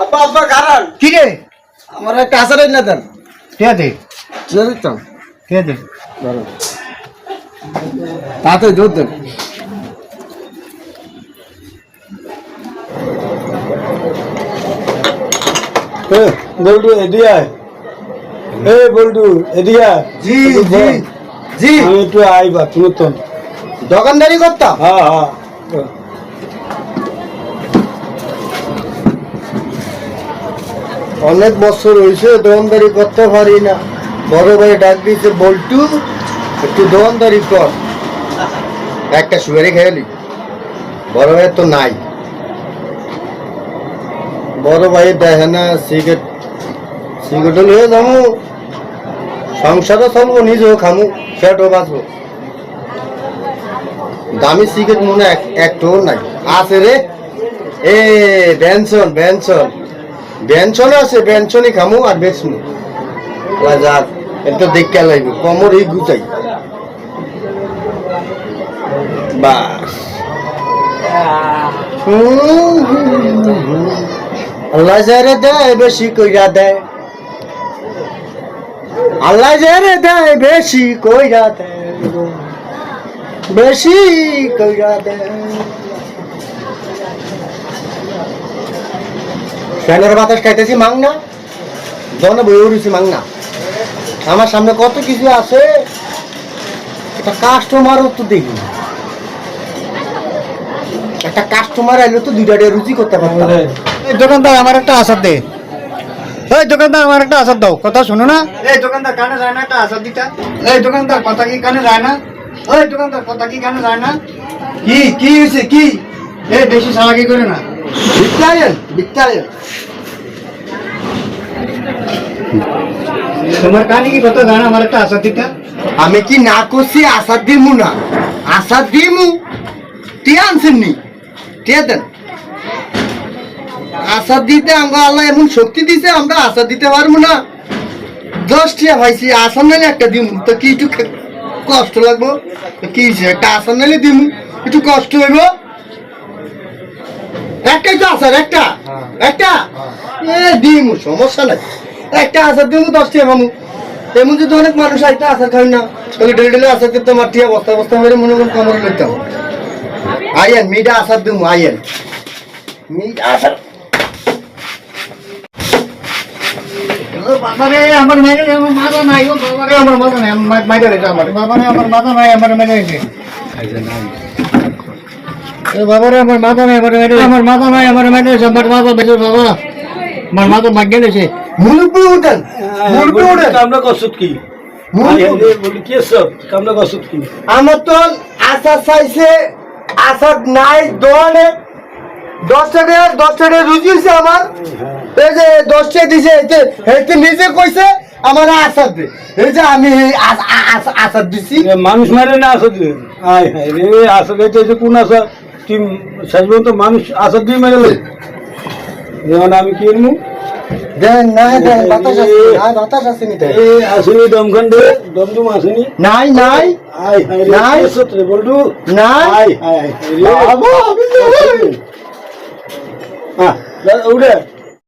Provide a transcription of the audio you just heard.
আব্বা আব্বা কারণ কি রে আমার একটা আচার না দেন কে দে দিতাম কে দে তাতে দুধ দেন বল্টু এদিয়া বল্টু এদিয়া জি জি জি আমি একটু আইবা তুমি তো দোকানদারি করতাম হ্যাঁ হ্যাঁ অনেক বছর হয়েছে দোকানদারি করতে পারি না বড় ভাই ডাক দিয়েছে বল্টু একটু দোকানদারি কর একটা সুগারি খেয়ালি বড় ভাইয়ের তো নাই বড় ভাই দেখে না সিগারেট নিয়ে যাবো সংসারও চলবো নিজেও খামু সেটাও বাঁচবো দামি সিগারেট মনে একটাও নাই আছে রে এ বেনসন আছে বেনসনই খামু আর বেচমু যাক এটা দেখতে লাগবে কমর এই গুচাই বাস আল্লাহ যারে দেয় বেশি কইরা দেয় আল্লাহ যারে দেয় বেশি কইরা দেয় বেশি কইরা দেয় ফ্যানের বাতাস খাইতেছি মাংনা জনে বই উঠেছি মাংনা আমার সামনে কত কিছু আছে একটা কাস্টমারও তো দেখি একটা কাস্টমার আইলে তো দুইটা রুচি করতে পারতাম এই দোকানদার আমার একটা আচার দে এই দোকানদার আমার একটা আচার দাও কথা শোনো না এই দোকানদার কানে যায় না একটা আচার দিতা এই দোকানদার কথা কি কানে যায় না ওই দোকানদার কথা কি কানে যায় না কি হয়েছে কি এই বেশি সালাকি করে না ভিক্টোরিয়ান তোমার কানে কি কথা যায় না আমার একটা আচার দিতা আমি কি না করছি আচার দিমু না আচার দিমু টিয়া আনছেন নি টিয়া দেন আচার দিতে আমরা আল্লাহ এমন শক্তি দিছে আমরা আচার দিতে পারবো না 10 টিয়া ভাইছি আচার নাইলে একটা দিমু তো কি একটু কষ্ট লাগবো কি একটা আচার নাইলে দিমু একটু কষ্ট হইব একটাই তো আচার একটা দিমু সমস্যা নাই একটা আচার দিমু 10 টিয়া পামু এমন যদি অনেক মানুষ একটা আচার খাই না তাহলে ডেলি আচার করতে আমার টিয়া বস্তা মেরে মনে করেন কামড়ে লইতাম আইয়েন মিঠা আচার দিমু আইয়েন মিঠা আচার আমার মাথা নাই আমার মাথা নাই মাইটা রেখে আমার মাথা নাই আমার মেরে রেখে বাবারে আমার মাথা নাই আমার মাথা নাই আমার মেরে রেখে আমার মাথা বেঁচে বাবা আমার মাথা ভাগ্যে রেখে মুলুপুর উঠেন আমরা কসুত কি বলি কি সব আমরা কসুত কি আমার তো আশা চাইছে আশা নাই দোয়ানে 10 টাকা রুজি হয়েছে আমার এই যে 10 টাকা দিছে এতে নিজে কইছে আমার আসাদ দে এই যে আমি আসাদ দিছি মানুষ মারে না আসাদ দিয়ে আয় হায় রে আসাদ দিতে কোন আসাদ টিম শেষ পর্যন্ত মানুষ আসাদ দিয়ে মেরে যেমন আমি কি এরমু দেন না দেন বাতাস আছে নি এ আসুনি দমখান দে দমদম আসুনি নাই আয় হায় রে নাই সত্রে বলটু নাই আয় হায় রে বাবা আমি হ্যাঁ উড়ে